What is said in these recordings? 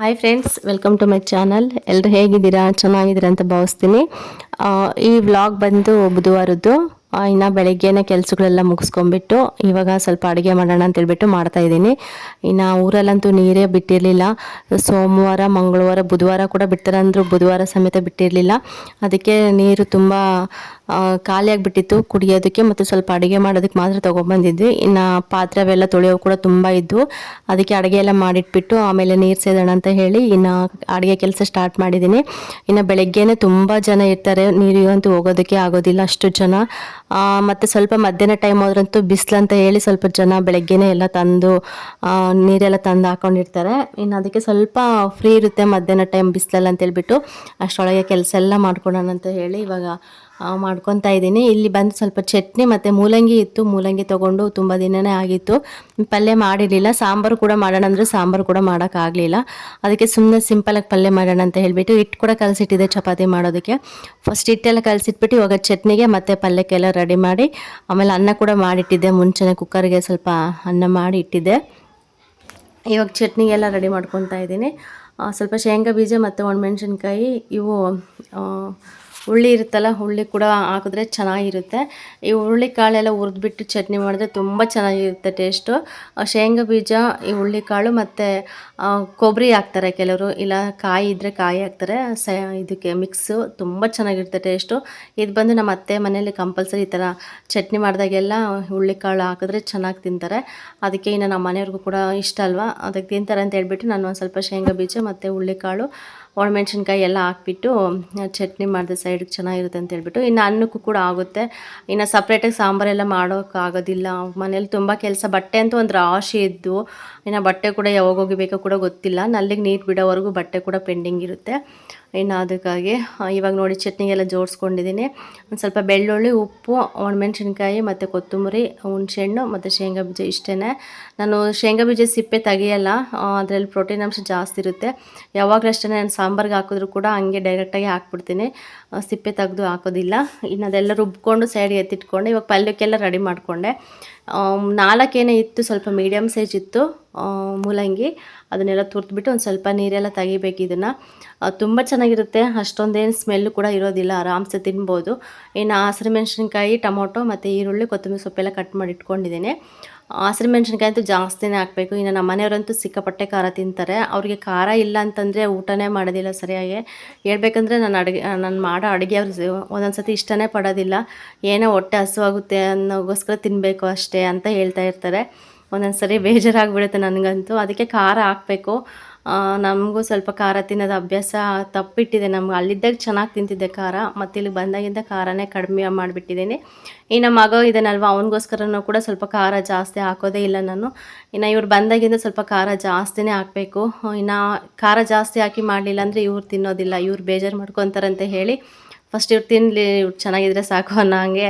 Hi friends, welcome to my channel. ಎಲ್ಲರೂ ಹೇಗಿದ್ದೀರಾ? ಚೆನ್ನಾಗಿದ್ದೀರಾ ಅಂತ ಭಾವಿಸ್ತೀನಿ. ಈ ವ್ಲಾಗ್ ಬಂದು ಬುಧವಾರದ್ದು. ಇನ್ನು ಬೆಳಗ್ಗೆನೇ ಕೆಲಸಗಳೆಲ್ಲ ಮುಗಿಸ್ಕೊಂಡ್ಬಿಟ್ಟು ಇವಾಗ ಸ್ವಲ್ಪ ಅಡುಗೆ ಮಾಡೋಣ ಅಂತೇಳ್ಬಿಟ್ಟು ಮಾಡ್ತಾ ಇದ್ದೀನಿ. ಇನ್ನು ಊರಲ್ಲಂತೂ ನೀರೇ ಬಿಟ್ಟಿರಲಿಲ್ಲ. ಸೋಮವಾರ, ಮಂಗಳವಾರ, ಬುಧವಾರ ಕೂಡ ಬಿಡ್ತಾರೆ ಅಂದರು, ಬುಧವಾರ ಸಮೇತ ಬಿಟ್ಟಿರಲಿಲ್ಲ. ಅದಕ್ಕೆ ನೀರು ತುಂಬ ಖಾಲಿಯಾಗಿಬಿಟ್ಟಿತ್ತು ಕುಡಿಯೋದಕ್ಕೆ, ಮತ್ತು ಸ್ವಲ್ಪ ಅಡುಗೆ ಮಾಡೋದಕ್ಕೆ ಮಾತ್ರ ತೊಗೊಂಬಂದಿದ್ವಿ. ಇನ್ನು ಪಾತ್ರೆ ಅವೆಲ್ಲ ತೊಳೆಯೋ ಕೂಡ ತುಂಬ ಇದ್ವು. ಅದಕ್ಕೆ ಅಡುಗೆ ಎಲ್ಲ ಮಾಡಿಟ್ಬಿಟ್ಟು ಆಮೇಲೆ ನೀರು ಸೇದೋಣ ಅಂತ ಹೇಳಿ ಇನ್ನು ಅಡುಗೆ ಕೆಲಸ ಸ್ಟಾರ್ಟ್ ಮಾಡಿದ್ದೀನಿ. ಇನ್ನು ಬೆಳಗ್ಗೆನೇ ತುಂಬ ಜನ ಇರ್ತಾರೆ, ನೀರಿಗಂತೂ ಹೋಗೋದಕ್ಕೆ ಆಗೋದಿಲ್ಲ, ಅಷ್ಟು ಜನ. ಮತ್ತು ಸ್ವಲ್ಪ ಮಧ್ಯಾಹ್ನ ಟೈಮ್ ಹೋದ್ರಂತೂ ಬಿಸಿಲು ಅಂತ ಹೇಳಿ ಸ್ವಲ್ಪ ಜನ ಬೆಳಗ್ಗೆನೇ ಎಲ್ಲ ತಂದು ನೀರೆಲ್ಲ ತಂದು ಹಾಕೊಂಡಿರ್ತಾರೆ. ಇನ್ನು ಅದಕ್ಕೆ ಸ್ವಲ್ಪ ಫ್ರೀ ಇರುತ್ತೆ ಮಧ್ಯಾಹ್ನ ಟೈಮ್ ಬಿಸಿಲಲ್ಲ ಅಂತೇಳ್ಬಿಟ್ಟು ಅಷ್ಟರೊಳಗೆ ಕೆಲಸ ಎಲ್ಲ ಮಾಡ್ಕೊಳೋಣ ಅಂತ ಹೇಳಿ ಇವಾಗ ಮಾಡ್ಕೊತಾ ಇದ್ದೀನಿ. ಇಲ್ಲಿ ಬಂದು ಸ್ವಲ್ಪ ಚಟ್ನಿ ಮತ್ತು ಮೂಲಂಗಿ ಇತ್ತು, ಮೂಲಂಗಿ ತೊಗೊಂಡು ತುಂಬ ದಿನವೇ ಆಗಿತ್ತು. ಪಲ್ಯ ಮಾಡಿರಲಿಲ್ಲ. ಸಾಂಬಾರು ಕೂಡ ಮಾಡೋಣ ಅಂದರೆ ಸಾಂಬಾರು ಕೂಡ ಮಾಡೋಕ್ಕಾಗಲಿಲ್ಲ. ಅದಕ್ಕೆ ಸುಮ್ಮನೆ ಸಿಂಪಲಾಗಿ ಪಲ್ಯ ಮಾಡೋಣ ಅಂತ ಹೇಳಿಬಿಟ್ಟು ಹಿಟ್ಟು ಕೂಡ ಕಲಸಿಟ್ಟಿದ್ದೆ ಚಪಾತಿ ಮಾಡೋದಕ್ಕೆ. ಫಸ್ಟ್ ಹಿಟ್ಟೆಲ್ಲ ಕಲಸಿಟ್ಬಿಟ್ಟು ಇವಾಗ ಚಟ್ನಿಗೆ ಮತ್ತು ಪಲ್ಯಕ್ಕೆಲ್ಲ ರೆಡಿ ಮಾಡಿ, ಆಮೇಲೆ ಅನ್ನ ಕೂಡ ಮಾಡಿಟ್ಟಿದ್ದೆ ಮುಂಚೆನೇ, ಕುಕ್ಕರ್ಗೆ ಸ್ವಲ್ಪ ಅನ್ನ ಮಾಡಿ ಇಟ್ಟಿದ್ದೆ. ಇವಾಗ ಚಟ್ನಿಗೆಲ್ಲ ರೆಡಿ ಮಾಡ್ಕೊತಾ ಇದ್ದೀನಿ. ಸ್ವಲ್ಪ ಶೇಂಗಾ ಬೀಜ ಮತ್ತು ಒಣಮೆಣ್ಸಿನ್ಕಾಯಿ, ಇವು ಹುಳ್ಳಿ ಇರುತ್ತಲ್ಲ, ಹುಳ್ಳಿ ಕೂಡ ಹಾಕಿದ್ರೆ ಚೆನ್ನಾಗಿರುತ್ತೆ. ಈ ಹುರುಳಿ ಕಾಳೆಲ್ಲ ಹುರಿದ್ಬಿಟ್ಟು ಚಟ್ನಿ ಮಾಡಿದ್ರೆ ತುಂಬ ಚೆನ್ನಾಗಿರುತ್ತೆ ಟೇಸ್ಟು. ಶೇಂಗಾ ಬೀಜ, ಈ ಹುಳ್ಳಿ ಕಾಳು ಮತ್ತು ಕೊಬ್ಬರಿ ಹಾಕ್ತಾರೆ ಕೆಲವರು, ಇಲ್ಲ ಕಾಯಿ ಇದ್ದರೆ ಕಾಯಿ ಹಾಕ್ತಾರೆ. ಇದಕ್ಕೆ ಮಿಕ್ಸು ತುಂಬ ಚೆನ್ನಾಗಿರುತ್ತೆ ಟೇಸ್ಟು. ಇದು ಬಂದು ನಮ್ಮ ಅತ್ತೆ ಮನೇಲಿ ಕಂಪಲ್ಸರಿ ಈ ಥರ ಚಟ್ನಿ ಮಾಡಿದಾಗೆಲ್ಲ ಹುಳ್ಳಿ ಕಾಳು ಹಾಕಿದ್ರೆ ಚೆನ್ನಾಗಿ ತಿಂತಾರೆ. ಅದಕ್ಕೆ ಇನ್ನು ನಮ್ಮ ಮನೆಯವ್ರಿಗೂ ಕೂಡ ಇಷ್ಟ ಅಲ್ವಾ, ಅದಕ್ಕೆ ತಿಂತಾರೆ ಅಂತ ಹೇಳ್ಬಿಟ್ಟು ನಾನು ಒಂದು ಸ್ವಲ್ಪ ಶೇಂಗಾ ಬೀಜ ಮತ್ತು ಹುಳ್ಳಿ ಕಾಳು, ಒಣಮೆಣ್ಸಿನ್ಕಾಯಿ ಎಲ್ಲ ಹಾಕ್ಬಿಟ್ಟು ಚಟ್ನಿ ಮಾಡಿದೆ ಸೈಡಿಗೆ, ಚೆನ್ನಾಗಿರುತ್ತೆ ಅಂತ ಹೇಳ್ಬಿಟ್ಟು. ಇನ್ನು ಅನ್ನಕ್ಕೂ ಕೂಡ ಆಗುತ್ತೆ. ಇನ್ನು ಸಪ್ರೇಟಾಗಿ ಸಾಂಬಾರೆಲ್ಲ ಮಾಡೋಕ್ಕಾಗೋದಿಲ್ಲ, ಮನೇಲಿ ತುಂಬ ಕೆಲಸ. ಬಟ್ಟೆ ಅಂತೂ ಒಂದು ರಾಶಿ ಇದ್ದು, ಇನ್ನು ಬಟ್ಟೆ ಕೂಡ ಯಾವಾಗ ಹೋಗಿಬೇಕೋ ಕೂಡ ಗೊತ್ತಿಲ್ಲ. ನಲ್ಲಿಗೆ ನೀರು ಬಿಡೋವರೆಗೂ ಬಟ್ಟೆ ಕೂಡ ಪೆಂಡಿಂಗ್ ಇರುತ್ತೆ. ಇನ್ನು ಅದಕ್ಕಾಗಿ ಇವಾಗ ನೋಡಿ ಚಟ್ನಿಗೆಲ್ಲ ಜೋಡಿಸ್ಕೊಂಡಿದ್ದೀನಿ. ಒಂದು ಸ್ವಲ್ಪ ಬೆಳ್ಳುಳ್ಳಿ, ಉಪ್ಪು, ಒಣಮೆಣ್ಸಿನ್ಕಾಯಿ ಮತ್ತು ಕೊತ್ತಂಬರಿ, ಹುಣಸೆಹಣ್ಣು ಮತ್ತು ಶೇಂಗಾ ಬೀಜ, ಇಷ್ಟೇ. ನಾನು ಶೇಂಗಾ ಬೀಜ ಸಿಪ್ಪೆ ತೆಗಿಯಲ್ಲ, ಅದರಲ್ಲಿ ಪ್ರೋಟೀನ್ ಅಂಶ ಜಾಸ್ತಿ ಇರುತ್ತೆ. ಯಾವಾಗಲೂ ಅಷ್ಟೇ, ನಾನು ಸಾಂಬಾರ್ಗೆ ಹಾಕಿದ್ರು ಕೂಡ ಹಂಗೆ ಡೈರೆಕ್ಟಾಗಿ ಹಾಕ್ಬಿಡ್ತೀನಿ, ಸಿಪ್ಪೆ ತೆಗೆದು ಹಾಕೋದಿಲ್ಲ. ಇನ್ನು ಅದೆಲ್ಲ ರುಬ್ಕೊಂಡು ಸೈಡ್ಗೆ ಎತ್ತಿಟ್ಕೊಂಡು ಇವಾಗ ಪಲ್ಯಕ್ಕೆಲ್ಲ ರೆಡಿ ಮಾಡಿಕೊಂಡೆ. 4 ಇತ್ತು, ಸ್ವಲ್ಪ ಮೀಡಿಯಮ್ ಸೈಜ್ ಇತ್ತು ಮೂಲಂಗಿ. ಅದನ್ನೆಲ್ಲ ತುರಿದ್ಬಿಟ್ಟು ಒಂದು ಸ್ವಲ್ಪ ನೀರೆಲ್ಲ ತೆಗಿಬೇಕು. ಇದನ್ನು ತುಂಬ ಚೆನ್ನಾಗಿರುತ್ತೆ, ಅಷ್ಟೊಂದೇನು ಸ್ಮೆಲ್ಲು ಕೂಡ ಇರೋದಿಲ್ಲ, ಆರಾಮ್ಸೆ ತಿನ್ಬೋದು. ಇನ್ನು ಹಸಿರುಮೆಣ್ಸಿನ್ಕಾಯಿ, ಟೊಮೊಟೊ ಮತ್ತು ಈರುಳ್ಳಿ, ಕೊತ್ತಂಬರಿ ಸೊಪ್ಪೆಲ್ಲ ಕಟ್ ಮಾಡಿ ಇಟ್ಕೊಂಡಿದ್ದೀನಿ. ಹಸಿರುಮೆಣ್ಸಿನ್ಕಾಯಿ ಅಂತೂ ಜಾಸ್ತಿನೇ ಹಾಕಬೇಕು. ಇನ್ನು ನಮ್ಮ ಮನೆಯವರಂತೂ ಸಿಕ್ಕಾಪಟ್ಟೆ ಖಾರ ತಿಂತಾರೆ. ಅವ್ರಿಗೆ ಖಾರ ಇಲ್ಲ ಅಂತಂದರೆ ಊಟನೇ ಮಾಡೋದಿಲ್ಲ ಸರಿಯಾಗಿ. ಹೇಳ್ಬೇಕಂದ್ರೆ ನಾನು ಮಾಡೋ ಅಡುಗೆ ಅವ್ರಿಗೆ ಒಂದೊಂದು ಸತಿ ಇಷ್ಟನೇ ಪಡೋದಿಲ್ಲ. ಏನೋ ಹೊಟ್ಟೆ ಹಸುವಾಗುತ್ತೆ ಅನ್ನೋಗೋಸ್ಕರ ತಿನ್ನಬೇಕು ಅಷ್ಟೇ ಅಂತ ಹೇಳ್ತಾ ಇರ್ತಾರೆ. ಒಂದೊಂದು ಸರಿ ಬೇಜಾರಾಗಿಬಿಡುತ್ತೆ ನನಗಂತೂ. ಅದಕ್ಕೆ ಖಾರ ಹಾಕಬೇಕು. ನಮಗೂ ಸ್ವಲ್ಪ ಖಾರ ತಿನ್ನೋದು ಅಭ್ಯಾಸ ತಪ್ಪಿಟ್ಟಿದೆ. ನಮ್ಗೆ ಅಲ್ಲಿದ್ದಾಗ ಚೆನ್ನಾಗಿ ತಿಂತಿದ್ದೆ ಖಾರ, ಮತ್ತು ಇಲ್ಲಿ ಬಂದಾಗಿಂದ ಖಾರನೇ ಕಡಿಮೆ ಮಾಡಿಬಿಟ್ಟಿದ್ದೀನಿ. ಇನ್ನು ಮಗ ಇದ್ದಾನಲ್ವ, ಅವನಿಗೋಸ್ಕರನೂ ಕೂಡ ಸ್ವಲ್ಪ ಖಾರ ಜಾಸ್ತಿ ಹಾಕೋದೇ ಇಲ್ಲ ನಾನು. ಇನ್ನು ಇವ್ರು ಬಂದಾಗಿಂದ ಸ್ವಲ್ಪ ಖಾರ ಜಾಸ್ತಿನೇ ಹಾಕಬೇಕು. ಇನ್ನು ಖಾರ ಜಾಸ್ತಿ ಹಾಕಿ ಮಾಡಲಿಲ್ಲ ಅಂದರೆ ಇವ್ರು ತಿನ್ನೋದಿಲ್ಲ, ಇವ್ರು ಬೇಜಾರು ಮಾಡ್ಕೊತಾರಂತೆ ಹೇಳಿ ಫಸ್ಟ್ ಇವ್ರು ತಿನ್ನಲಿ, ಇವ್ರು ಚೆನ್ನಾಗಿದ್ರೆ ಸಾಕು ಅನ್ನೋ ಹಾಗೆ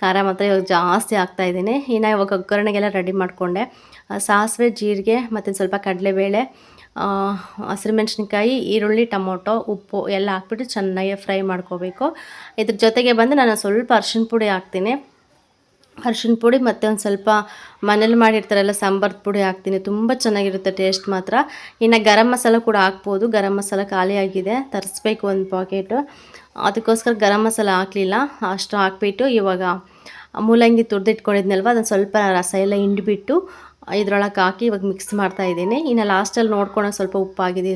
ಖಾರ ಮಾತ್ರ ಇವಾಗ ಜಾಸ್ತಿ ಹಾಕ್ತಾಯಿದ್ದೀನಿ. ಇನ್ನು ಇವಾಗ ಒಗ್ಗರಣೆಗೆಲ್ಲ ರೆಡಿ ಮಾಡಿಕೊಂಡೆ. ಸಾಸಿವೆ, ಜೀರಿಗೆ ಮತ್ತು ಸ್ವಲ್ಪ ಕಡಲೆಬೇಳೆ, ಹಸಿರುಮೆಣ್ಸಿನ್ಕಾಯಿ, ಈರುಳ್ಳಿ, ಟೊಮೊಟೊ, ಉಪ್ಪು ಎಲ್ಲ ಹಾಕ್ಬಿಟ್ಟು ಚೆನ್ನಾಗಿ ಫ್ರೈ ಮಾಡ್ಕೋಬೇಕು. ಇದ್ರ ಜೊತೆಗೆ ಬಂದು ನಾನು ಸ್ವಲ್ಪ ಅರಿಶಿಣ ಪುಡಿ ಹಾಕ್ತೀನಿ. ಅರಿಶಿಣ ಪುಡಿ ಮತ್ತು ಒಂದು ಸ್ವಲ್ಪ ಮನೇಲಿ ಮಾಡಿರ್ತಾರಲ್ಲ ಸಾಂಬಾರು ಪುಡಿ ಹಾಕ್ತೀನಿ, ತುಂಬ ಚೆನ್ನಾಗಿರುತ್ತೆ ಟೇಸ್ಟ್ ಮಾತ್ರ. ಇನ್ನು ಗರಂ ಮಸಾಲ ಕೂಡ ಹಾಕ್ಬೋದು. ಗರಂ ಮಸಾಲ ಖಾಲಿಯಾಗಿದೆ, ತರಿಸ್ಬೇಕು ಒಂದು ಪಾಕೆಟು, ಅದಕ್ಕೋಸ್ಕರ ಗರಂ ಮಸಾಲ ಹಾಕಲಿಲ್ಲ. ಅಷ್ಟು ಹಾಕ್ಬಿಟ್ಟು ಇವಾಗ ಮೂಲಂಗಿ ತುರಿದಿಟ್ಕೊಂಡಿದ್ನಲ್ವ, ಅದನ್ನು ಸ್ವಲ್ಪ ರಸ ಎಲ್ಲ ಹಿಂಡಿಬಿಟ್ಟು ಇದ್ರೊಳಗೆ ಹಾಕಿ ಇವಾಗ ಮಿಕ್ಸ್ ಮಾಡ್ತಾಯಿದ್ದೀನಿ. ಇನ್ನು ಲಾಸ್ಟಲ್ಲಿ ನೋಡ್ಕೊಂಡು ಸ್ವಲ್ಪ ಉಪ್ಪಾಗಿದೆ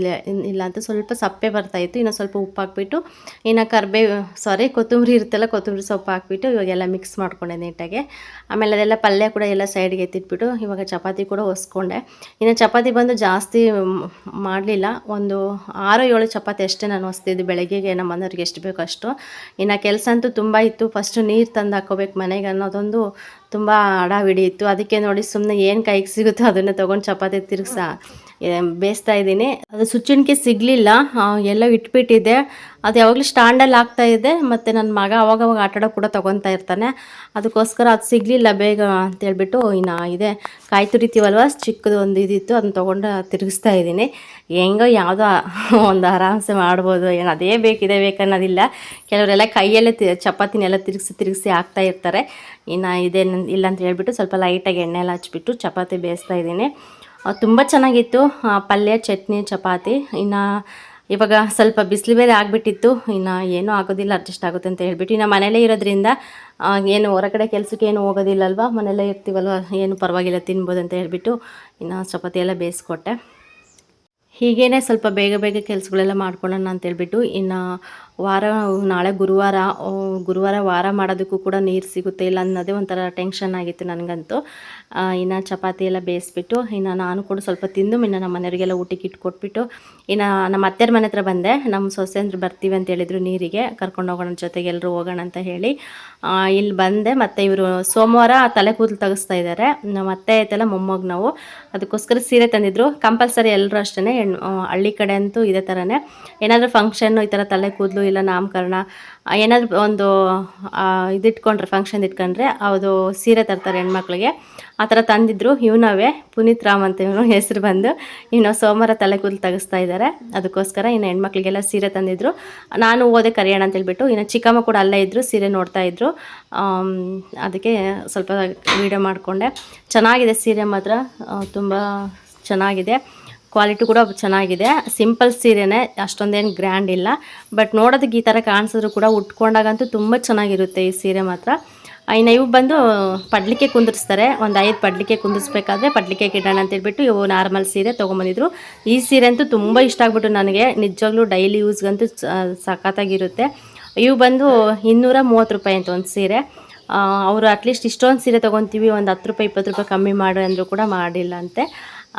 ಇಲ್ಲ ಅಂತ ಸ್ವಲ್ಪ ಸಪ್ಪೆ ಬರ್ತಾಯಿತ್ತು. ಇನ್ನು ಸ್ವಲ್ಪ ಉಪ್ಪು ಹಾಕ್ಬಿಟ್ಟು ಇನ್ನು ಕೊತ್ತಂಬರಿ ಇರುತ್ತಲ್ಲ, ಕೊತ್ತಂಬರಿ ಸೊಪ್ಪು ಹಾಕ್ಬಿಟ್ಟು ಇವಾಗೆಲ್ಲ ಮಿಕ್ಸ್ ಮಾಡ್ಕೊಂಡೆ ನೀಟಾಗಿ. ಆಮೇಲೆ ಅದೆಲ್ಲ ಪಲ್ಯ ಕೂಡ ಎಲ್ಲ ಸೈಡ್ಗೆ ಎತ್ತಿಟ್ಬಿಟ್ಟು ಇವಾಗ ಚಪಾತಿ ಕೂಡ ಒಸ್ಕೊಂಡೆ. ಇನ್ನು ಚಪಾತಿ ಬಂದು ಜಾಸ್ತಿ ಮಾಡಲಿಲ್ಲ, ಒಂದು 6-7 ಚಪಾತಿ ಅಷ್ಟೇ ನಾನು ಒಸ್ತಿದ್ದು ಬೆಳಗ್ಗೆಗೆ, ನಮ್ಮ ಮನೆಯವ್ರಿಗೆ ಎಷ್ಟು ಬೇಕೋ ಅಷ್ಟು. ಇನ್ನು ಕೆಲಸ ಅಂತೂ ತುಂಬ ಇತ್ತು. ಫಸ್ಟು ನೀರು ತಂದು ಹಾಕೋಬೇಕು ಮನೆಗೆ ಅನ್ನೋದೊಂದು ತುಂಬ ಹಡಾವಿಡಿ ಇತ್ತು. ಅದಕ್ಕೆ ನೋಡಿ ಸುಮ್ಮನೆ ಏನು ಕೈಗೆ ಸಿಗುತ್ತೋ ಅದನ್ನು ತೊಗೊಂಡು ಚಪಾತಿ ಬೇಯಿಸ್ತಾ ಇದ್ದೀನಿ. ಅದು ಸುಚ್ಚಿಣಿಕೆ ಸಿಗಲಿಲ್ಲ, ಎಲ್ಲ ಇಟ್ಬಿಟ್ಟಿದ್ದೆ. ಅದು ಯಾವಾಗಲೂ ಸ್ಟ್ಯಾಂಡಲ್ಲಿ ಆಗ್ತಾಯಿದೆ, ಮತ್ತು ನನ್ನ ಮಗ ಅವಾಗವಾಗ ಆಟಾಡೋ ಕೂಡ ತೊಗೊತಾ ಇರ್ತಾನೆ. ಅದಕ್ಕೋಸ್ಕರ ಅದು ಸಿಗಲಿಲ್ಲ ಬೇಗ ಅಂತೇಳ್ಬಿಟ್ಟು ಇನ್ನು ಇದೆ ಕಾಯಿ ತುರಿತೀವಲ್ವ, ಚಿಕ್ಕದು ಒಂದು ಇದಿತ್ತು, ಅದನ್ನ ತೊಗೊಂಡು ತಿರುಗಿಸ್ತಾ ಇದ್ದೀನಿ. ಹೆಂಗೋ ಯಾವುದೋ ಒಂದು ಆರಾಮ್ಸೆ ಮಾಡ್ಬೋದು, ಏನು ಅದೇ ಬೇಕಿದೆ ಬೇಕನ್ನೋದಿಲ್ಲ. ಕೆಲವರೆಲ್ಲ ಕೈಯಲ್ಲೇ ಚಪಾತಿನೆಲ್ಲ ತಿರುಗಿಸಿ ಹಾಕ್ತಾ ಇರ್ತಾರೆ. ಇನ್ನು ಇದೇನು ಇಲ್ಲ ಅಂತ ಹೇಳ್ಬಿಟ್ಟು ಸ್ವಲ್ಪ ಲೈಟಾಗಿ ಎಣ್ಣೆ ಎಲ್ಲ ಹಚ್ಬಿಟ್ಟು ಚಪಾತಿ ಬೇಯಿಸ್ತಾ ಇದ್ದೀನಿ. ತುಂಬ ಚೆನ್ನಾಗಿತ್ತು. ಪಲ್ಯ, ಚಟ್ನಿ, ಚಪಾತಿ. ಇನ್ನು ಇವಾಗ ಸ್ವಲ್ಪ ಬಿಸಿಲು ಬೇರೆ ಆಗಿಬಿಟ್ಟಿತ್ತು. ಇನ್ನು ಏನೂ ಆಗೋದಿಲ್ಲ, ಅಡ್ಜಸ್ಟ್ ಆಗುತ್ತೆ ಅಂತ ಹೇಳ್ಬಿಟ್ಟು ಇನ್ನು ಮನೇಲೇ ಇರೋದ್ರಿಂದ ಏನು ಹೊರಗಡೆ ಕೆಲಸಕ್ಕೆ ಏನು ಹೋಗೋದಿಲ್ಲಲ್ವ, ಮನೆಯಲ್ಲೇ ಇರ್ತೀವಲ್ವ, ಏನು ಪರವಾಗಿಲ್ಲ ತಿನ್ಬೋದು ಅಂತ ಹೇಳ್ಬಿಟ್ಟು ಇನ್ನು ಚಪಾತಿ ಎಲ್ಲ ಬೇಯಿಸ್ಕೊಟ್ಟೆ. ಹೀಗೇ ಸ್ವಲ್ಪ ಬೇಗ ಬೇಗ ಕೆಲಸಗಳೆಲ್ಲ ಮಾಡ್ಕೊಳ್ಳೋಣ ಅಂತೇಳ್ಬಿಟ್ಟು ಇನ್ನು ನಾಳೆ ಗುರುವಾರ ವಾರ ಮಾಡೋದಕ್ಕೂ ಕೂಡ ನೀರು ಸಿಗುತ್ತೆ ಇಲ್ಲ ಅನ್ನೋದೇ ಒಂಥರ ಟೆನ್ಷನ್ ಆಗಿತ್ತು ನನಗಂತೂ. ಇನ್ನು ಚಪಾತಿ ಎಲ್ಲ ಬೇಯಿಸ್ಬಿಟ್ಟು ಇನ್ನು ನಾನು ಕೂಡ ಸ್ವಲ್ಪ ತಿಂದು ಇನ್ನು ನಮ್ಮ ಮನೆಯವರಿಗೆಲ್ಲ ಊಟಕ್ಕೆ ಇಟ್ಕೊಟ್ಬಿಟ್ಟು ಇನ್ನು ನಮ್ಮ ಅತ್ತೆಯರ ಮನೆ ಹತ್ರ ಬಂದೆ. ನಮ್ಮ ಸೊಸೆಂದ್ರು ಬರ್ತೀವಿ ಅಂತ ಹೇಳಿದ್ರು, ನೀರಿಗೆ ಕರ್ಕೊಂಡು ಹೋಗೋಣ, ಜೊತೆಗೆ ಎಲ್ಲರೂ ಹೋಗೋಣ ಅಂತ ಹೇಳಿ ಇಲ್ಲಿ ಬಂದೆ. ಮತ್ತು ಇವರು ಸೋಮವಾರ ತಲೆ ಕೂದಲು ತೆಗೆಸ್ತಾ ಇದ್ದಾರೆ. ನಮ್ಮ ಅತ್ತೆ ಐತಲ್ಲ ಮೊಮ್ಮಗ, ನಾವು ಅದಕ್ಕೋಸ್ಕರ ಸೀರೆ ತಂದಿದ್ರು. ಕಂಪಲ್ಸರಿ ಎಲ್ಲರೂ ಅಷ್ಟೇ, ಹಳ್ಳಿ ಕಡೆ ಅಂತೂ ಇದೇ ಥರನೇ, ಏನಾದರೂ ಫಂಕ್ಷನ್ನು ಈ ಥರ ತಲೆ ಕೂದಲು ಇಲ್ಲ ನಾಮಕರಣ ಏನಾದರೂ ಒಂದು ಇದಿಟ್ಕೊಂಡ್ರೆ, ಫಂಕ್ಷನ್ ಇಟ್ಕೊಂಡ್ರೆ ಅದು ಸೀರೆ ತರ್ತಾರೆ ಹೆಣ್ಮಕ್ಳಿಗೆ. ಆ ಥರ ತಂದಿದ್ರು. ಇವನವೇ ಪುನೀತ್ ರಾಮ್ ಅಂತ ಇವನು ಹೆಸರು ಬಂದು. ಇನ್ನು ಸೋಮವಾರ ತಲೆ ಕೂದಲು ತೆಗೆಸ್ತಾ ಇದ್ದಾರೆ, ಅದಕ್ಕೋಸ್ಕರ ಇನ್ನು ಹೆಣ್ಮಕ್ಳಿಗೆಲ್ಲ ಸೀರೆ ತಂದಿದ್ರು. ನಾನು ಓದೆ ಕರೆಯೋಣ ಅಂತೇಳ್ಬಿಟ್ಟು ಇನ್ನು ಚಿಕ್ಕಮ್ಮ ಕೂಡ ಅಲ್ಲೇ ಇದ್ದರು, ಸೀರೆ ನೋಡ್ತಾ ಇದ್ರು. ಅದಕ್ಕೆ ಸ್ವಲ್ಪ ವೀಡಿಯೋ ಮಾಡಿಕೊಂಡೆ. ಚೆನ್ನಾಗಿದೆ ಸೀರೆ ಮಾತ್ರ, ತುಂಬ ಚೆನ್ನಾಗಿದೆ. ಕ್ವಾಲಿಟಿ ಕೂಡ ಚೆನ್ನಾಗಿದೆ. ಸಿಂಪಲ್ ಸೀರೆನೇ, ಅಷ್ಟೊಂದೇನು ಗ್ರ್ಯಾಂಡ್ ಇಲ್ಲ. ಬಟ್ ನೋಡೋದಕ್ಕೆ ಈ ಥರ ಕಾಣಿಸಿದ್ರು ಕೂಡ ಉಟ್ಕೊಂಡಾಗಂತೂ ತುಂಬ ಚೆನ್ನಾಗಿರುತ್ತೆ ಈ ಸೀರೆ ಮಾತ್ರ. ಇನ್ನು ಇವು ಬಂದು ಪಡ್ಲಿಕ್ಕೆ ಕುಂದಿರಿಸ್ತಾರೆ. ಒಂದು 5 ಪಡ್ಲಿಕ್ಕೆ ಕುಂದಿಸ್ಬೇಕಾದ್ರೆ ಪಡ್ಲಿಕ್ಕೆ ಇಡೋಣ ಅಂತೇಳ್ಬಿಟ್ಟು ಇವು ನಾರ್ಮಲ್ ಸೀರೆ ತೊಗೊಂಬಂದಿದ್ರು. ಈ ಸೀರೆ ಅಂತೂ ತುಂಬ ಇಷ್ಟ ಆಗ್ಬಿಟ್ಟು ನನಗೆ, ನಿಜವಾಗ್ಲೂ ಡೈಲಿ ಯೂಸ್ಗಂತೂ ಸಖತ್ತಾಗಿರುತ್ತೆ. ಇವು ಬಂದು 230 ರೂಪಾಯಿ ಅಂತ ಒಂದು ಸೀರೆ. ಅವರು ಅಟ್ಲೀಸ್ಟ್ ಇಷ್ಟೊಂದು ಸೀರೆ ತೊಗೊತೀವಿ, ಒಂದು 10 ರೂಪಾಯಿ 20 ರೂಪಾಯಿ ಕಮ್ಮಿ ಮಾಡು ಅಂದರೂ ಕೂಡ ಮಾಡಿಲ್ಲ ಅಂತೆ.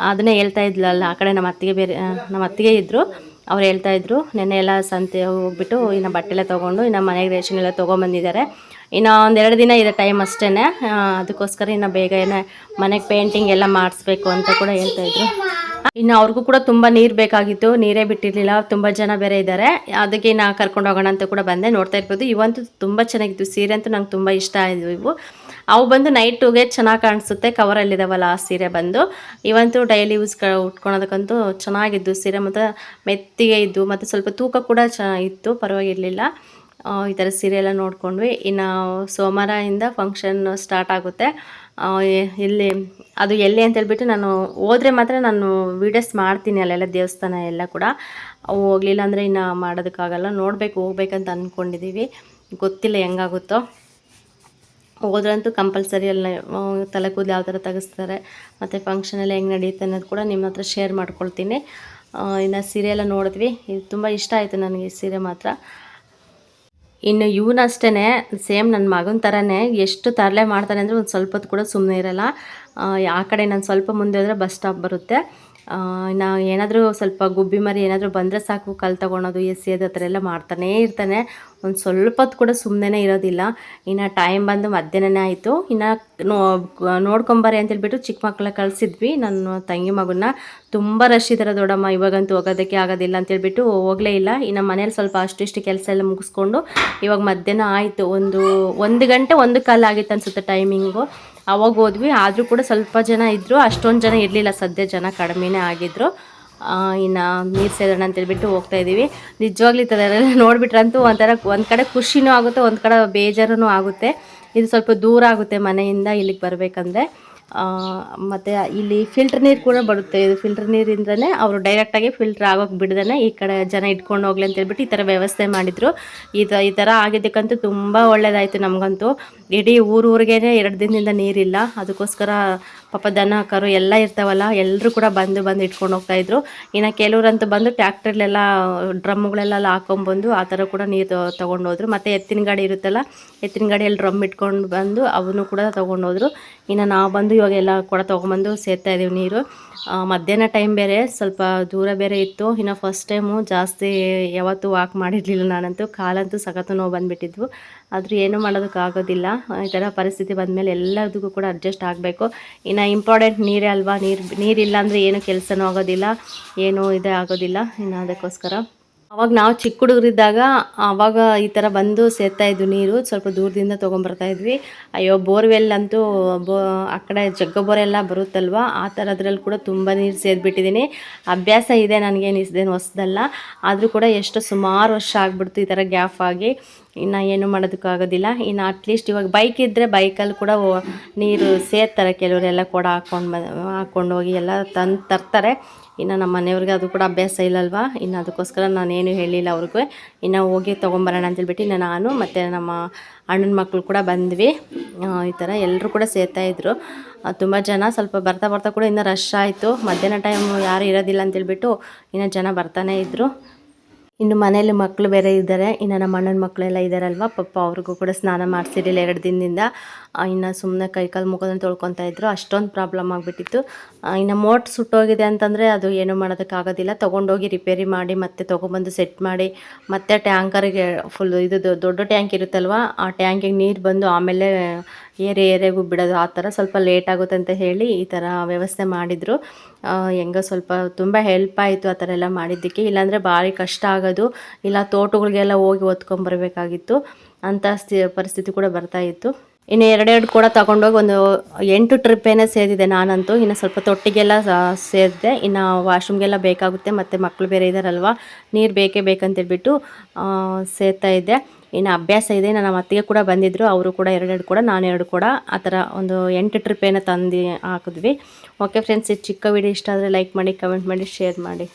ಅದನ್ನೇ ಹೇಳ್ತಾ ಇದ್ಲಲ್ಲ, ಆ ಕಡೆ ನಮ್ಮ ಅತ್ತಿಗೆ ಇದ್ದರು, ಅವ್ರು ಹೇಳ್ತಾಯಿದ್ರು ನೆನ್ನೆ ಎಲ್ಲ ಸಂತೆ ಹೋಗ್ಬಿಟ್ಟು ಇನ್ನು ಬಟ್ಟೆಲ್ಲ ತೊಗೊಂಡು ಇನ್ನು ಮನೆಗೆ ರೇಷನ್ ಎಲ್ಲ ತೊಗೊಂಬಂದಿದ್ದಾರೆ. ಇನ್ನು 1-2 ದಿನ ಇದೆ ಟೈಮ್ ಅಷ್ಟೇ, ಅದಕ್ಕೋಸ್ಕರ ಇನ್ನು ಬೇಗ ಮನೆಗೆ ಪೇಂಟಿಂಗ್ ಎಲ್ಲ ಮಾಡಿಸ್ಬೇಕು ಅಂತ ಕೂಡ ಹೇಳ್ತಾಯಿದ್ರು. ಇನ್ನು ಅವ್ರಿಗೂ ಕೂಡ ತುಂಬ ನೀರು ಬೇಕಾಗಿತ್ತು, ನೀರೇ ಬಿಟ್ಟಿರಲಿಲ್ಲ, ತುಂಬ ಜನ ಬೇರೆ ಇದ್ದಾರೆ. ಅದಕ್ಕೆ ನಾ ಕರ್ಕೊಂಡು ಹೋಗೋಣ ಅಂತ ಕೂಡ ಬಂದೆ. ನೋಡ್ತಾ ಇರ್ಬೋದು, ಇವಂತೂ ತುಂಬ ಚೆನ್ನಾಗಿತ್ತು ಸೀರೆ, ಅಂತೂ ನಂಗೆ ತುಂಬ ಇಷ್ಟ ಆಯಿತು. ಅವು ಬಂದು ನೈಟುಗೆ ಚೆನ್ನಾಗಿ ಕಾಣಿಸುತ್ತೆ, ಕವರಲ್ಲಿದ್ದಾವಲ್ಲ ಆ ಸೀರೆ ಬಂದು. ಇವಂತೂ ಡೈಲಿ ಯೂಸ್ ಉಟ್ಕೊಳೋದಕ್ಕಂತೂ ಚೆನ್ನಾಗಿದ್ದು ಸೀರೆ, ಮತ್ತು ಮೆತ್ತಿಗೆ ಇದ್ದು, ಮತ್ತು ಸ್ವಲ್ಪ ತೂಕ ಕೂಡ ಇತ್ತು, ಪರವಾಗಿರಲಿಲ್ಲ. ಈ ಥರ ಸೀರೆ ಎಲ್ಲ ನೋಡ್ಕೊಂಡ್ವಿ. ಇನ್ನು ಸೋಮವಾರದಿಂದ ಫಂಕ್ಷನ್ ಸ್ಟಾರ್ಟ್ ಆಗುತ್ತೆ. ಅದು ಎಲ್ಲಿ ಅಂತೇಳ್ಬಿಟ್ಟು ನಾನು ಹೋದರೆ ಮಾತ್ರ ನಾನು ವೀಡಿಯೋಸ್ ಮಾಡ್ತೀನಿ, ಅಲ್ಲೆಲ್ಲ ದೇವಸ್ಥಾನ ಎಲ್ಲ ಕೂಡ. ಹೋಗಲಿಲ್ಲ ಅಂದರೆ ಇನ್ನು ಮಾಡೋದಕ್ಕಾಗಲ್ಲ. ಹೋಗ್ಬೇಕಂತ ಅಂದ್ಕೊಂಡಿದ್ದೀವಿ, ಗೊತ್ತಿಲ್ಲ ಹೆಂಗಾಗುತ್ತೋ. ಹೋದ್ರಂತೂ ಕಂಪಲ್ಸರಿ ಎಲ್ಲ ತಲೆ ಕೂದಲು ಯಾವ ಥರ ತೆಗೆಸ್ತಾರೆ ಮತ್ತು ಫಂಕ್ಷನಲ್ಲಿ ಹೆಂಗೆ ನಡೆಯುತ್ತೆ ಅನ್ನೋದು ಕೂಡ ನಿಮ್ಮ ಹತ್ರ ಶೇರ್ ಮಾಡ್ಕೊಳ್ತೀನಿ. ಇನ್ನು ಸೀರೆ ಎಲ್ಲ ನೋಡಿದ್ವಿ, ಇದು ತುಂಬ ಇಷ್ಟ ಆಯಿತು ನನಗೆ ಈ ಸೀರೆ ಮಾತ್ರ. ಇನ್ನು ಇವನಷ್ಟೇ ಸೇಮ್ ನನ್ನ ಮಗನ ಥರನೇ, ಎಷ್ಟು ತರಲೆ ಮಾಡ್ತಾನೆ ಅಂದರೆ ಒಂದು ಸ್ವಲ್ಪ ಹೊತ್ತು ಕೂಡ ಸುಮ್ಮನೆ ಇರಲ್ಲ. ಆ ಕಡೆ ನಾನು ಸ್ವಲ್ಪ ಮುಂದೆ ಹೋದರೆ ಬಸ್ ಸ್ಟಾಪ್ ಬರುತ್ತೆ. ಇನ್ನು ಏನಾದರೂ ಸ್ವಲ್ಪ ಗುಬ್ಬಿ ಮರಿ ಏನಾದರೂ ಬಂದರೆ ಸಾಕು, ಕಲ್ಲು ತೊಗೊಳೋದು, ಎಸೆಯೋದು ಆ ಥರ ಎಲ್ಲ ಮಾಡ್ತಾನೇ ಇರ್ತಾನೆ. ಒಂದು ಸ್ವಲ್ಪ ಹೊತ್ತು ಕೂಡ ಸುಮ್ಮನೆ ಇರೋದಿಲ್ಲ. ಇನ್ನು ಟೈಮ್ ಬಂದು ಮಧ್ಯಾಹ್ನನೇ ಆಯಿತು. ಇನ್ನು ನೋಡ್ಕೊಂಬರ್ರಿ ಅಂತೇಳ್ಬಿಟ್ಟು ಚಿಕ್ಕ ಮಕ್ಕಳ ಕಳಿಸಿದ್ವಿ, ನನ್ನ ತಂಗಿ ಮಗನ್ನ. ತುಂಬ ರಶ್ ಇದ್ದಾರೆ ದೊಡ್ಡಮ್ಮ, ಇವಾಗಂತೂ ಹೋಗೋದಕ್ಕೆ ಆಗೋದಿಲ್ಲ ಅಂತೇಳ್ಬಿಟ್ಟು ಹೋಗಲೇ ಇಲ್ಲ. ಇನ್ನು ಮನೇಲಿ ಸ್ವಲ್ಪ ಅಷ್ಟಿಷ್ಟು ಕೆಲಸ ಎಲ್ಲ ಮುಗಿಸ್ಕೊಂಡು ಇವಾಗ ಮಧ್ಯಾಹ್ನ ಆಯಿತು, 1 ಗಂಟೆ 1 ಕಾಲು ಆಗಿತ್ತು ಅನಿಸುತ್ತೆ ಟೈಮಿಂಗು. ಅವಾಗ ಹೋದ್ವಿ. ಆದರೂ ಕೂಡ ಸ್ವಲ್ಪ ಜನ ಇದ್ದರು, ಅಷ್ಟೊಂದು ಜನ ಇರಲಿಲ್ಲ, ಸದ್ಯ ಜನ ಕಡಿಮೆನೇ ಆಗಿದ್ದರು. ಇನ್ನು ನೀರು ಸೇರೋಣ ಅಂತೇಳ್ಬಿಟ್ಟು ಹೋಗ್ತಾಯಿದ್ದೀವಿ. ನಿಜವಾಗ್ಲೂ ಈ ಥರ ಎಲ್ಲ ನೋಡಿಬಿಟ್ರಂತೂ ಒಂದು ಕಡೆ ಖುಷಿನೂ ಆಗುತ್ತೆ, ಒಂದು ಕಡೆ ಬೇಜಾರೂ ಆಗುತ್ತೆ. ಇದು ಸ್ವಲ್ಪ ದೂರ ಆಗುತ್ತೆ ಮನೆಯಿಂದ ಇಲ್ಲಿಗೆ ಬರಬೇಕಂದ್ರೆ. ಮತ್ತು ಇಲ್ಲಿ ಫಿಲ್ಟ್ರ್ ನೀರು ಕೂಡ ಬರುತ್ತೆ. ಇದು ಫಿಲ್ಟ್ರ್ ನೀರಿಂದನೇ ಅವರು ಡೈರೆಕ್ಟಾಗಿ ಫಿಲ್ಟ್ರ್ ಆಗೋಕ್ಕೆ ಬಿಡ್ದೇ ಈ ಕಡೆ ಜನ ಇಟ್ಕೊಂಡು ಹೋಗ್ಲಿ ಅಂತೇಳ್ಬಿಟ್ಟು ಈ ಥರ ವ್ಯವಸ್ಥೆ ಮಾಡಿದರು. ಈ ಥರ ಆಗಿದ್ದಕ್ಕಂತೂ ತುಂಬ ಒಳ್ಳೆಯದಾಯಿತು ನಮಗಂತೂ. ಇಡೀ ಊರಿಗೇ 2 ದಿನದಿಂದ ನೀರಿಲ್ಲ. ಅದಕ್ಕೋಸ್ಕರ ಪಾಪ ದನ ಕರು ಎಲ್ಲ ಇರ್ತಾವಲ್ಲ, ಎಲ್ಲರೂ ಕೂಡ ಬಂದು ಇಟ್ಕೊಂಡು ಹೋಗ್ತಾಯಿದ್ರು. ಇನ್ನು ಕೆಲವರಂತೂ ಬಂದು ಟ್ಯಾಕ್ಟ್ರಲ್ಲೆಲ್ಲ ಡ್ರಮ್ಗಳೆಲ್ಲ ಹಾಕ್ಕೊಂಬಂದು ಆ ಥರ ಕೂಡ ನೀರು ತೊಗೊಂಡೋದ್ರು. ಮತ್ತು ಎತ್ತಿನ ಗಾಡಿ ಇರುತ್ತಲ್ಲ, ಎತ್ತಿನ ಗಾಡಿಯಲ್ಲಿ ಡ್ರಮ್ ಇಟ್ಕೊಂಡು ಬಂದು ಅವನು ಕೂಡ ತೊಗೊಂಡೋದ್ರು. ಇನ್ನು ನಾವು ಬಂದು ಇವಾಗ ಎಲ್ಲ ಕೂಡ ತೊಗೊಂಬಂದು ಸೇರ್ತಾಯಿದ್ದೀವಿ ನೀರು. ಮಧ್ಯಾಹ್ನ ಟೈಮ್ ಬೇರೆ, ಸ್ವಲ್ಪ ದೂರ ಬೇರೆ ಇತ್ತು. ಇನ್ನು ಫಸ್ಟ್ ಟೈಮು ಜಾಸ್ತಿ ಯಾವತ್ತೂ ವಾಕ್ ಮಾಡಿರಲಿಲ್ಲ ನಾನಂತೂ, ಕಾಲಂತೂ ಸಖತ್ತು ನೋವು ಬಂದುಬಿಟ್ಟಿದ್ವು. ಆದರೂ ಏನೂ ಮಾಡೋದಕ್ಕಾಗೋದಿಲ್ಲ. ಈ ಥರ ಪರಿಸ್ಥಿತಿ ಬಂದಮೇಲೆ ಎಲ್ಲದಕ್ಕೂ ಕೂಡ ಅಡ್ಜಸ್ಟ್ ಆಗಬೇಕು. ಇನ್ನು ಇಂಪಾರ್ಟೆಂಟ್ ನೀರೇ ಅಲ್ವಾ, ನೀರಿಲ್ಲ ಅಂದರೆ ಏನು ಕೆಲಸನೂ ಆಗೋದಿಲ್ಲ, ಏನೂ ಇದೇ ಆಗೋದಿಲ್ಲ. ಇನ್ನು ಅದಕ್ಕೋಸ್ಕರ ಅವಾಗ ನಾವು ಚಿಕ್ಕ ಹುಡುಗರಿದ್ದಾಗ ಆವಾಗ ಈ ಥರ ಬಂದು ಸೇರ್ತಾಯಿದ್ವು ನೀರು, ಸ್ವಲ್ಪ ದೂರದಿಂದ ತೊಗೊಂಬರ್ತಾಯಿದ್ವಿ. ಅಯ್ಯೋ ಬೋರ್ವೆಲ್ ಅಂತೂ ಆ ಕಡೆ ಜಗ್ಗ ಬೋರೆಲ್ಲ ಬರುತ್ತಲ್ವ, ಆ ಥರದ್ರಲ್ಲಿ ಕೂಡ ತುಂಬ ನೀರು ಸೇರಿಬಿಟ್ಟಿದ್ದೀನಿ. ಅಭ್ಯಾಸ ಇದೆ ನನಗೇನು ಇದೇನು ಹೊಸದಲ್ಲ. ಆದರೂ ಕೂಡ ಎಷ್ಟು ಸುಮಾರು ವರ್ಷ ಆಗಿಬಿಡ್ತು ಈ ಥರ ಗ್ಯಾಪ್ ಆಗಿ. ಇನ್ನು ಏನು ಮಾಡೋದಕ್ಕಾಗೋದಿಲ್ಲ. ಇನ್ನು ಅಟ್ಲೀಸ್ಟ್ ಇವಾಗ ಬೈಕ್ ಇದ್ದರೆ ಬೈಕಲ್ಲಿ ಕೂಡ ನೀರು ಸೇರ್ತಾರೆ ಕೆಲವರೆಲ್ಲ ಕೊಡ ಹಾಕ್ಕೊಂಡು ಹೋಗಿ ಎಲ್ಲ ತರ್ತಾರೆ. ಇನ್ನು ನಮ್ಮ ಮನೆಯವ್ರಿಗೆ ಅದು ಕೂಡ ಅಭ್ಯಾಸ ಇಲ್ಲಲ್ವಾ, ಇನ್ನು ಅದಕ್ಕೋಸ್ಕರ ನಾನೇನು ಹೇಳಿಲ್ಲ ಅವ್ರಿಗೆ. ಇನ್ನು ಹೋಗಿ ತೊಗೊಂಬರೋಣ ಅಂತೇಳ್ಬಿಟ್ಟು ನಾನು ಮತ್ತು ನಮ್ಮ ಅಣ್ಣನ ಮಕ್ಕಳು ಕೂಡ ಬಂದ್ವಿ. ಈ ಥರ ಎಲ್ಲರೂ ಕೂಡ ಸೇರ್ತಾಯಿದ್ರು. ತುಂಬ ಜನ ಸ್ವಲ್ಪ ಬರ್ತಾ ಬರ್ತಾ ಕೂಡ ಇನ್ನೂ ರಶ್ ಆಯಿತು. ಮಧ್ಯಾಹ್ನ ಟೈಮ್ ಯಾರು ಇರೋದಿಲ್ಲ ಅಂತೇಳ್ಬಿಟ್ಟು ಇನ್ನೂ ಜನ ಬರ್ತಾನೇ ಇದ್ದರು. ಇನ್ನು ಮನೇಲಿ ಮಕ್ಕಳು ಬೇರೆ ಇದ್ದಾರೆ. ಇನ್ನು ನಮ್ಮ ಅಣ್ಣನ ಮಕ್ಕಳೆಲ್ಲ ಇದ್ದಾರಲ್ವ, ಪಾಪ ಅವ್ರಿಗೂ ಕೂಡ ಸ್ನಾನ ಮಾಡಿಸಿರಲಿಲ್ಲ 2 ದಿನದಿಂದ. ಇನ್ನು ಸುಮ್ಮನೆ ಕೈಕಾಲು ಮುಖದಲ್ಲಿ ತೊಳ್ಕೊತಾ ಇದ್ರು. ಅಷ್ಟೊಂದು ಪ್ರಾಬ್ಲಮ್ ಆಗಿಬಿಟ್ಟಿತ್ತು. ಇನ್ನು ಮೋಟ್ರ್ ಸುಟ್ಟೋಗಿದೆ ಅಂತಂದರೆ ಅದು ಏನೂ ಮಾಡೋದಕ್ಕಾಗೋದಿಲ್ಲ. ತೊಗೊಂಡೋಗಿ ರಿಪೇರಿ ಮಾಡಿ ಮತ್ತೆ ತೊಗೊಂಬಂದು ಸೆಟ್ ಮಾಡಿ ಮತ್ತೆ ಟ್ಯಾಂಕರಿಗೆ ಫುಲ್ ಇದು ದೊಡ್ಡ ಟ್ಯಾಂಕ್ ಇರುತ್ತಲ್ವ, ಆ ಟ್ಯಾಂಕಿಗೆ ನೀರು ಬಂದು ಆಮೇಲೆ ಏರಿಯಾಗೂ ಬಿಡೋದು. ಆ ಥರ ಸ್ವಲ್ಪ ಲೇಟ್ ಆಗುತ್ತೆ ಅಂತ ಹೇಳಿ ಈ ಥರ ವ್ಯವಸ್ಥೆ ಮಾಡಿದರು. ಹೆಂಗೋ ಸ್ವಲ್ಪ ತುಂಬ ಹೆಲ್ಪ್ ಆಯಿತು ಆ ಥರ ಎಲ್ಲ ಮಾಡಿದ್ದಕ್ಕೆ. ಇಲ್ಲಾಂದರೆ ಭಾರಿ ಕಷ್ಟ ಆಗೋದು, ಇಲ್ಲ ತೋಟಗಳಿಗೆಲ್ಲ ಹೋಗಿ ಹೊತ್ಕೊಂಬರ್ಬೇಕಾಗಿತ್ತು ಅಂಥ ಪರಿಸ್ಥಿತಿ ಕೂಡ ಬರ್ತಾಯಿತ್ತು. ಇನ್ನು 2 ಕೂಡ ತೊಗೊಂಡೋಗಿ ಒಂದು 8 ಟ್ರಿಪ್ ಏನೋ ಸೇದಿದೆ ನಾನಂತೂ. ಇನ್ನು ಸ್ವಲ್ಪ ತೊಟ್ಟಿಗೆಲ್ಲ ಸೇರಿದೆ. ಇನ್ನು ವಾಶ್ರೂಮ್ಗೆಲ್ಲ ಬೇಕಾಗುತ್ತೆ, ಮತ್ತು ಮಕ್ಕಳು ಬೇರೆ ಇದ್ದಾರಲ್ವ, ನೀರು ಬೇಕೇ ಬೇಕಂತೇಳ್ಬಿಟ್ಟು ಸೇರ್ತಾ ಇದ್ದೆ. ಇನ್ನು ಅಭ್ಯಾಸ ಇದೆ. ನಮ್ಮ ಅತ್ತಿಗೆ ಕೂಡ ಬಂದಿದ್ದರು, ಅವರು ಕೂಡ 2 ಕೂಡ, ನಾನು 2 ಕೂಡ, ಆ ಥರ ಒಂದು 8 ಟ್ರಿಪ್ ಏನೋ ತಂದು ಹಾಕಿದ್ವಿ. ಓಕೆ ಫ್ರೆಂಡ್ಸ್, ಈ ಚಿಕ್ಕ ವಿಡಿಯೋ ಇಷ್ಟ ಆದರೆ ಲೈಕ್ ಮಾಡಿ, ಕಮೆಂಟ್ ಮಾಡಿ, ಶೇರ್ ಮಾಡಿ.